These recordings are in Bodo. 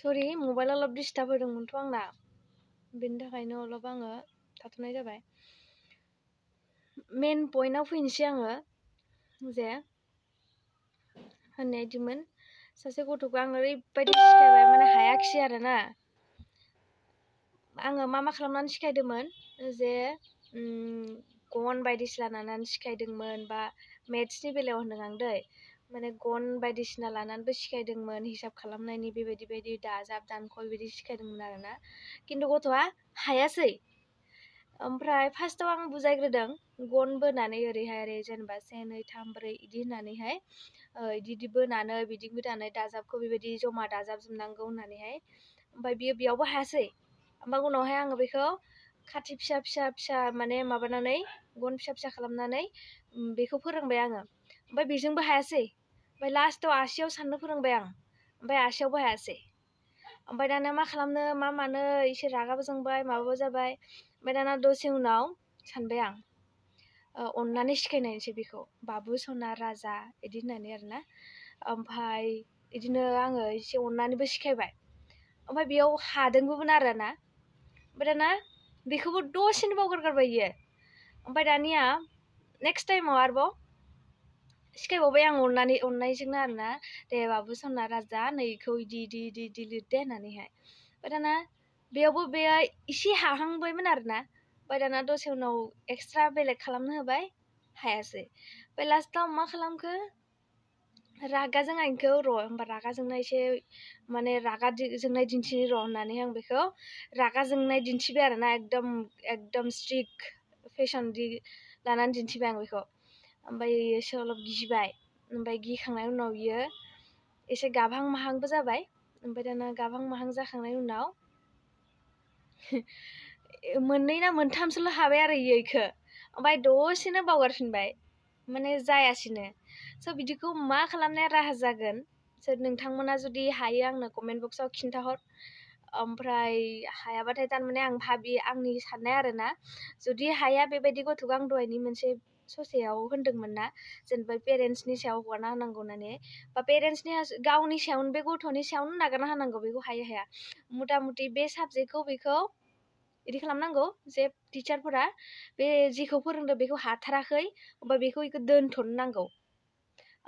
सरि मबाइला अलप डिस्टार्ब होदोंमोनथ' आंना बेनि थाखायनो अलप आङो थाथ'नाय जाबाय मेन पइन्टआव फैनोसै आङो जे होननाय इदिमोन सासे गथ'खौ आं ओरैबायदि सिखायबाय माने हायाखिसै आरोना आङो मा खालामनानै सिखायदोंमोन जे गन बायदिसिना लानानै सिखायदोंमोन बा मेथ्सनि बेलायाव होनदों आं दै माने गन बायदिसिना लानानैबो सिखायदोंमोन हिसाब खालामनायनि बेबायदि दाजाब दानख' बेबायदि सिखायदोंमोन आरोना खिन्थु गथ'आ हायासै ओमफ्राय फार्स्टआव आं बुजायग्रोदों गन बोनानै ओरैहाय जेनेबा 1 2 3 4 इदि होननानैहाय इदि बोनानै बिदि बोनानै दाजाबखौ बेबायदि जमा दाजाबजोबनांगौ होननानैहाय ओमफ्राय बियो बेयावबो हायासै ओमफ्राय उनावहाय आङो बेखौ खाथि फिसा माने माबानानै गन फिसा खालामनानै बेखौ फोरोंबाय आङो ओमफ्राय बेजोंबो हायासै ओमफ्राय लास्टआव आसियाव साननो फोरोंबाय आं ओमफ्राय आसियावबो हायासै ओमफ्राय दाना मा खालामनो मा मानो एसे रागाबो जोंबाय माबाबो जाबाय ओमफ्राय दाना दसे उनाव सानबाय आं अननानै सिखायनायसै बेखौ बाबु सना राजा इदि होननानै आरोना ओमफ्राय इदिनो आङो एसे अननानैबो सिखायबाय ओमफ्राय बेयाव हादोंबोमोन आरोना ओमफ्राय दाना बेखौबो दसेनो बावगारगारबाय इयो ओमफ्राय दानिया नेक्स्ट टाइमाव आरोबाव सिखायबावबाय आं अननायजोंनो आरोना दे बाबु सना राजा नैखौ इदि लिरदे होननानैहाय ओमफ्राय दाना बेयावबो बेयो एसे हाहांबायमोन आरोना ओमफ्राय दाना दसे उनाव एक्सट्रा बेलेग खालामनो होबाय हायासै ओमफ्राय लास्टआव मा खालामखो रागा जोंनायखौ होमबा रागा जोंनाय एसे माने रागा जोंनाय दिन्थिनि होननानै आं बेखौ रागा जोंनाय दिन्थिबाय आरोना एकदम स्ट्रिक्ट फेसन लानानै दिन्थिबाय आं बेखौ ओमफ्राय एसे अलप गिबाय ओमफ्राय गिखांनायनि उनाव बियो एसे गाबहां माहांबो जाबाय ओमफ्राय दाना गाबहां माहां जाखांनायनि उनाव मोननै ना मोनथामसोल' हाबाय आरो इखो ओमफ्राय दसेनो बावगारफिनबाय माने जायासैनो स' बिदिखौ मा खालामनाया राहा जागोन नोंथांमोना जुदि हायो आंनो कमेन्ट बक्सआव खिन्थाहर ओमफ्राय हायाबाथाय थारमाने आं आंनि साननाय आरोना जुदि हाया बेबायदि गथ'खौ आं दहायनि मोनसे ससेयाव होनदोंमोन ना जेनेबा पेरेन्ट्सनि सायाव हगारना होनांगौ होननानै बा पेरेन्ट्सनि गावनि सायावनो बे गथ'नि सायावनो नागारना होनांगौ बेखौ हाया मथा मथि बे साबजेक्टखौ बेखौ इदि खालामनांगौ जे टिचारफोरा बे जिखौ फोरोंदों बेखौ हाथाराखै ओमफ्राय बेखौ दोनथ'नो नांगौ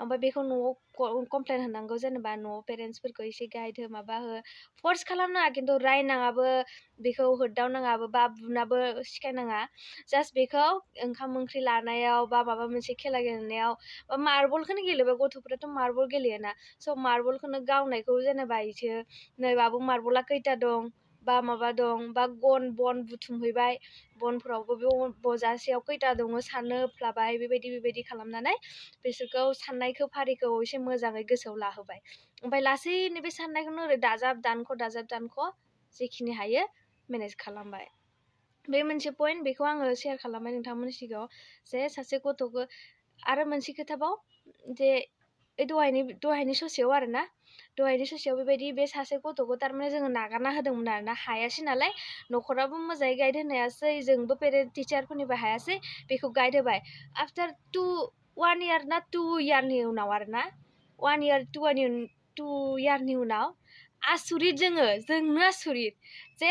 ओमफ्राय बेखौ न'आव कमप्लेन होनांगौ जेनेबा न'आव पेरेन्ट्सफोरखौ एसे गाइड हो माबा हो फर्स खालामनाङा खिन्थु रायनाङाबो बेखौ होदावनाङाबो बा बुनाबो सिखायनाङा जास्ट बेखौ ओंखाम ओंख्रि लानायाव बा माबा मोनसे खेला गेलेनायाव बा मार्बलखौनो गेलेबाय गथ'फोराथ' मार्बल गेलेयोना स' मार्बलखौनो गावनायखौ जेनेबा इसो नै बाबु मार्बला खैथा दं बा माबा दं बा बन बुथुमहैबाय बनफोरावबो बे बजासेयाव खैथा दङ साननो होफ्लाबाय बेबायदि खालामनानै बिसोरखौ साननायखौ फारिखौ एसे मोजाङै गोसोआव लाहोबाय ओमफ्राय लासैनो बे साननायखौनो ओरै दाजाब दानख' जेखिनि हायो मेनेज खालामबाय बे मोनसे पइन्ट बेखौ आङो शेयार खालामबाय नोंथांमोननि सिगाङाव जे सासे गथ'खौ आरो मोनसे खोथाबाव जे दहायनि ससेयाव आरोना दहायनि ससेयाव बेबायदि बे सासे गथ'खौ थारमाने जोङो नागारना होदोंमोन आरोना हायासै नालाय न'खराबो मोजाङै गाइड होनो हायासै जोंबो टिचारफोरनिबो हायासै बेखौ गाइड होबाय आफ्टार 1 year ना 2 yearनि उनाव आरोना 1 year 2 yearनि उनाव आसुरित जोंनो आसुरित जे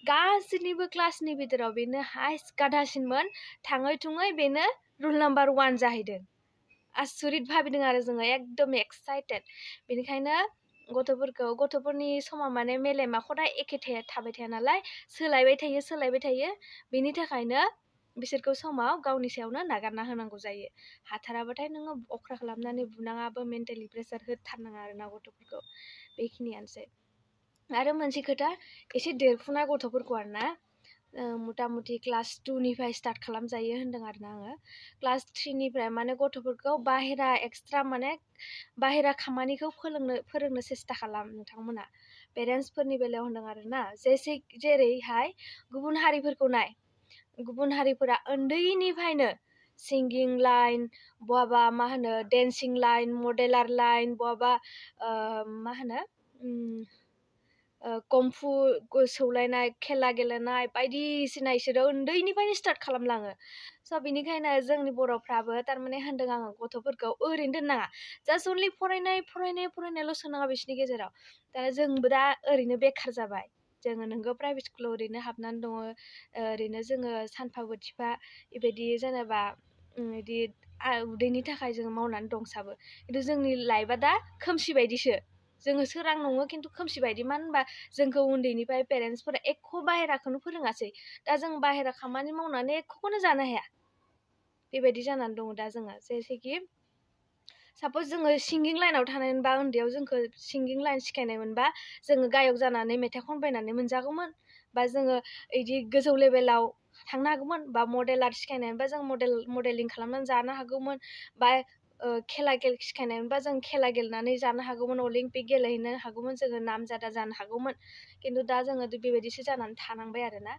गासैनिबो क्लासनि भितराव बेनो हाइस्ट गाधासिनमोन थाङै थुङै बेनो रुल नाम्बार 1 जाहैदों आसुरित भाबिदों आरो जोङो एकदम एक्साइटेड बेनिखायनो गथ'फोरनि समा माने मेलेमा खदाय एखे थाबाय थाया नालाय सोलायबाय थायो बेनि थाखायनो बिसोरखौ समाव गावनि सायावनो नागारना होनांगौ जायो हाथाराबाथाय नोङो अख्रा खालामनानै बुनाङाबो मेन्टेलि प्रेसार होथारनाङा आरोना गथ'फोरखौ बेखिनियानोसै आरो मोनसे खोथा एसे देरफुनाय गथ'फोरखौ आरोना मथा मथि क्लास 2 निफ्राय स्टार्ट खालामजायो होनदों आरोना आङो क्लास 3 निफ्राय माने गथ'फोरखौ बाहेरा खामानिखौ फोरोंनो सेस्था खालाम नोंथांमोना पेरेन्ट्सफोरनि बेलायाव होनदों आरोना जेरैहाय गुबुन हारिफोरखौ नाय गुबुन हारिफोरा उन्दैनिफ्रायनो सिंगिं लाइन बहाबा मा होनो डेन्सिं लाइन मडेलार लाइन बहाबा मा होनो कमफु सौलायनाय खेला गेलेनाय बायदिसिना इसोरो उन्दैनिफ्रायनो स्टार्ट खालामलाङो स' बिनिखायनो जोंनि बर'फ्राबो थारमाने होनदों आङो गथ'फोरखौ ओरैनो दोननाङा जास्ट अनलि फरायनायल' सोनाङा बिसोरनि गेजेराव दा जोंबो दा ओरैनो बेखार जाबाय जोङो नोंगौ प्राइभेट स्कुलाव ओरैनो हाबनानै दङ ओरैनो जोङो सानफा बोथिफा बेबायदि जेनेबा बिदि उदैनि थाखाय जोङो मावनानै दंसाबो खिन्थु जोंनि लाइफआ दा खोमसि बायदिसो जोङो सोरां नङो खिन्थु खोमसि बायदि मानो होनबा जोंखौ उन्दैनिफ्राय पेरेन्टसफोरा एख' बाहेराखौनो फोरोङासै दा जों बाहेरा खामानि मावनानै एख'खौनो जानो हाया बेबायदि जानानै दङ दा जोङो जेसेखि साप'ज जोङो सिंगिं लाइनाव थानायमोनबा उन्दैयाव जोंखौ सिंगिं लाइन सिखायनाय मोनबा जोङो गायक जानानै मेथाइ खनबायनानै मोनजागौमोन बा जोङो बिदि गोजौ लेभेलाव थांनो हागौमोन बा मडेल आर्ट सिखायनायमोनबा जों मडेलिं खालामनानै जानो हागौमोन बा खेला सिखायनायमोनबा जों खेला गेलेनानै जानो हागौमोन अलिम्पिक गेलेहैनो हागौमोन जोङो नामजादा जानो हागौमोन खिन्थु दा जोङो बेबायदिसो जानानै थानांबाय आरोना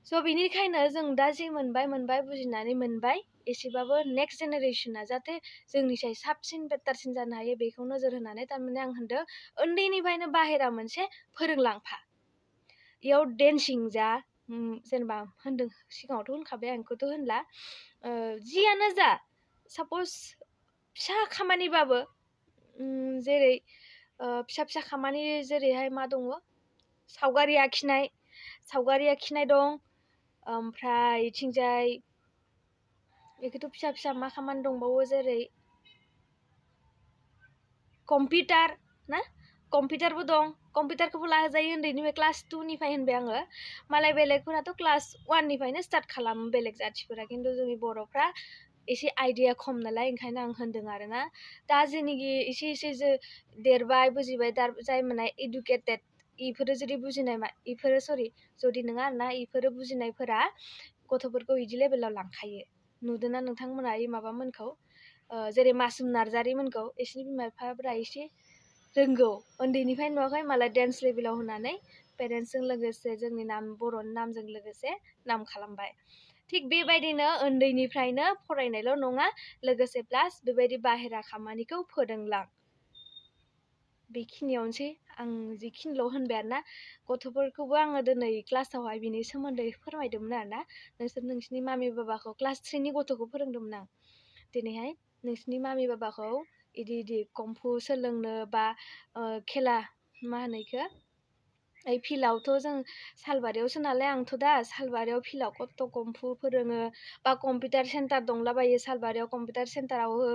स' बिनिखायनो जों दा जे मोनबाय बुजिनानै मोनबाय एसेबाबो नेक्स्ट जेनेरेसना जाहाथे जोंनिसाय साबसिन बेटारसिन जानो हायो बेखौ नोजोर होनानै थारमाने आं होनदों उन्दैनिफ्रायनो बाहेरा मोनसे फोरोंलांफा इयाव डेन्सिं जा जेनेबा होनदों सिगाङावथ' होनखाबाय आं बेखौथ' होनला जियानो जा साप'ज फिसा खामानिबाबो जेरै फिसा खामानि जेरैहाय मा दङ सावगारि आखिनाय दं ओमफ्राय इथिंजाय बेखौथ' फिसा मा खामानि दंबावो जेरै कम्पिउटार ना कम्पिउटारबो दं कम्पिउटारखौबो लाजायो उन्दैनिफ्राय क्लास 2निफ्राय होनबाय आङो मालाय बेलेगफोराथ' क्लास 1निफ्रायनो स्टार्ट खालामो बेलेग जाथिफोरा खिन्थु जोंनि बर'फ्रा एसे आइडिया खम नालाय ओंखायनो आं होनदों आरोना दा जेनिखि एसे जे देरबाय बुजिबाय दा जाय माने इडुकेटेड इफोरो जुदि जुदि नङा आरोना इफोरो बुजिनायफोरा गथ'फोरखौ इदि लेभेलाव लांखायो नुदोंना नोंथांमोना माबामोनखौ जेरै मासुम नार्जारिमोनखौ एसिनि बिमा बिफाफोरा एसे रोंगौ उन्दैनिफ्राय नुवाखै मालाय डेन्स लेभेलाव होनानै पेरेन्टसजों लोगोसे जोंनि बर'नि नामजों लोगोसे नाम खालामबाय थिग बेबायदिनो उन्दैनिफ्रायनो फरायनायल' नङा लोगोसे प्लास बेबायदि बाहेरा खामानिखौ फोरोंलां बेखिनियावनोसै आं जिखिनिल' होनबाय आरोना गथ'फोरखौबो आङो दिनै क्लासावहाय बिनि सोमोन्दै फोरमायदोंमोन आरोना नोंसिनि मामि बाबाखौ क्लास 3नि गथ'खौ फोरोंदोंमोन आं दिनैहाय नोंसिनि मामि बाबाखौ इदि कमफु सोलोंनो बा खेला मा होनो इखो ओइ फिल्डआवथ' जों सालबारियावसो नालाय आंथ' दा सालबारियाव फिल्डआव कत' कमफु फोरोङो बा कम्पिउटार सेन्टार दंलाबायो सालबारियाव कम्पिउटार सेन्टाराव हो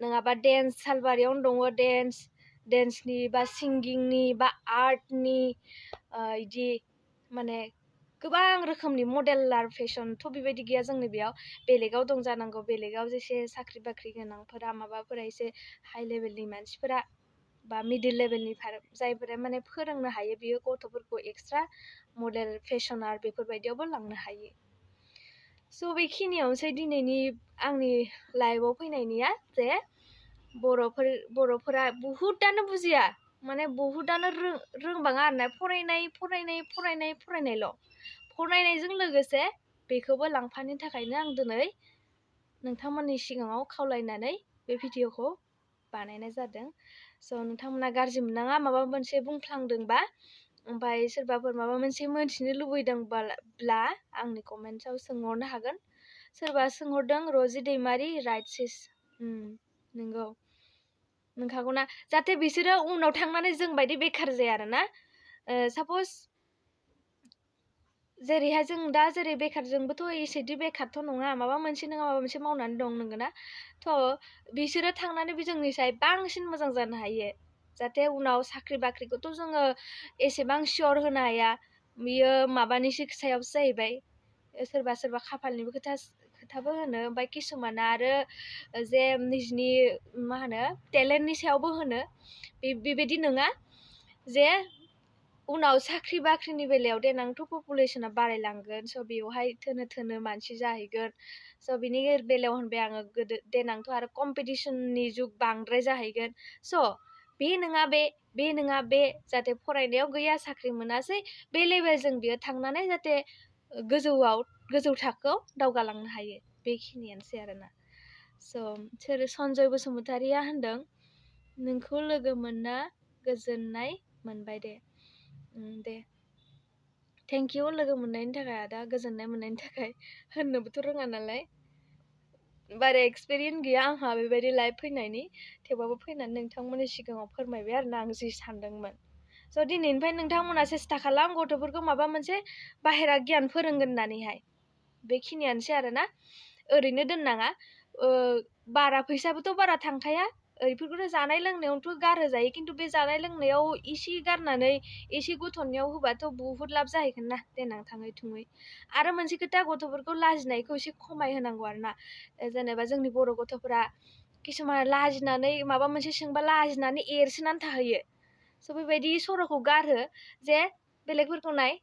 नङाबा डेन्स सालबारियावनो दङ डेन्सनि बा सिंगिंनि बा आर्टनि इदि माने गोबां रोखोमनि मडेलार फेशनथ' बेबायदि गैया जोंनि बेयाव बेलेगाव दं जानांगौ बेलेगाव जेसे साख्रि बाख्रि गोनांफोरा माबाफोरा एसे हाइ लेभेलनि मानसिफोरा बा मिडिल लेभेलनि जायफोरा माने फोरोंनो हायो बियो गथ'फोरखौ एक्सट्रा मडेल फेशनार बेफोरबायदियावबो लांनो हायो स' बेखिनियावनोसै दिनैनि आंनि लाइफआव फैनायनिया जे बर'फोरा बुहुदानो बुजिया माने बुहुदानो रोंबाङा आरोना फरायनायल' फरायनायजों लोगोसे बेखौबो लांफानो थाखायनो आं दिनै नोंथांमोननि सिगाङाव खावलायनानै बे भिडिअखौ बानायनाय जादों स' नोंथांमोना गाज्रि मोननाङा माबा मोनसे बुंफ्लांदोंबा ओमफ्राय सोरबाफोर माबा मोनसे मोनथिनो लुबैदोंब्ला आंनि कमेन्ट्सआव सोंहरनो हागोन सोरबा सोंहरदों रजि दैमारि राइट सिस नंखागौना जाहाथे बिसोरो उनाव थांनानै जों बायदि बेखार जाया आरोना साप'ज जेरैहाय जों दा जेरै बेखार जोंबोथ' एसेदि बेखारथ' नङा माबा मोनसे नङा माबा मोनसे मावनानै दं नंगौना थ' बिसोरो थांनानै जोंनिसाय बांसिन मोजां जानो हायो जाहाथे उनाव साख्रि बाख्रिखौथ' जोङो एसेबां सियर होनो हाया बियो माबानिसो सायावसो जाहैबाय सोरबा खाफालनिबो खोथाबो होनो ओमफ्राय किसुमाना आरो जे निजिनि मा होनो टेलेन्टनि सायावबो होनो बेबायदि नङा जे उनाव साख्रि बाख्रिनि बेलायाव देनांथ' पपुलेसना बारायलांगोन स' बेवहाय थोनो मानसि जाहैगोन स' बिनि बेलायाव होनबाय आङो देनांथ' आरो कम्पिटिसननि जुग बांद्राय जाहैगोन स' बे नङा बे जाहाथे फरायनायाव गैया साख्रि मोनासै बे लेभेलजों बियो थांनानै जाहाथे गोजौ थाखोआव दावगालांनो हायो बेखिनियानोसै आरोना स' सन्जय बसुमतारिया होनदों नोंखौ लोगो मोनना गोजोननाय मोनबाय दे दे थेंक इउ लोगो मोननायनि थाखाय आदा गोजोननाय मोननायनि थाखाय होननोबोथ' रोङा नालाय बारा एक्सपिरियेन्स गैया आंहा बेबायदि लाइभ फैनायनि थेवबाबो फैनानै नोंथांमोननि सिगाङाव फोरमायबाय आरोना आं जि सानदोंमोन स' दिनैनिफ्राय नोंथांमोना सेस्था खालाम गथ'फोरखौ माबा मोनसे बाहेरा गियान फोरोंगोन होननानैहाय बेखिनियानोसै आरोना ओरैनो दोननाङा बारा फैसाबोथ' बारा थांखाया बेफोरखौथ' जानाय लोंनायावथ' गारहोजायो खिन्थु बे जानाय लोंनायाव इसे गारनानै एसे गथ'नियाव होबाथ' बुहुत लाब जाहैगोन ना देनां थाङै थुङै आरो मोनसे खोथा गथ'फोरखौ लाजिनायखौ एसे खमाय होनांगौ आरोना जेनेबा जोंनि बर' गथ'फोरा किसुमान लाजिनानै माबा मोनसे सोंबा लाजिनानै एरसोनानै थाहैयो स' बेबायदि सर'खौ गारहो जे बेलेगफोरखौ नाय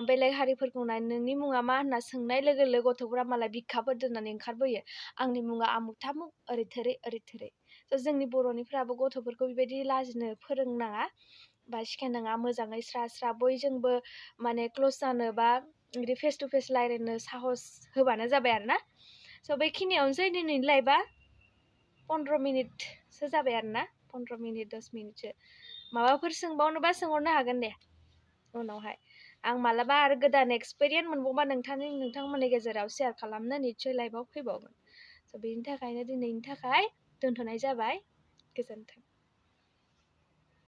बेलेग हारिफोरखौ नाय नोंनि मुङा मा होनना सोंनाय लोगो लोगो गथ'फोरा मालाय बिखाफोर दोननानै ओंखारबोयो आंनि मुङा आमुक थामुक ओरै थोरै स' जोंनि बर'निफ्राबो गथ'फोरखौ बेबायदि लाजिनो फोरोंनाङा बा सिखायनाङा मोजाङै स्रा स्रा बयजोंबो माने क्ल'स जानो बा बिदि फेस टु फेस रायज्लायनो साहस होबानो जाबाय आरोना स' बेखिनियावनोसै दिनैनि लाइभआ 15 मिनिटसो जाबाय आरोना 15 मिनिट 10 मिनिटसो माबाफोर सोंबावनोबा सोंहरनो हागोन दे उनावहाय आं मालाबा आरो गोदान एक्सपिरियेन्स मोनबावबा नोंथांमोननि गेजेराव शेयार खालामनो निस्सय लाइभआव फैबावगोन स' बेनि थाखायनो दिनैनि थाखाय दोनथ'नाय जाबाय गोजोन्थों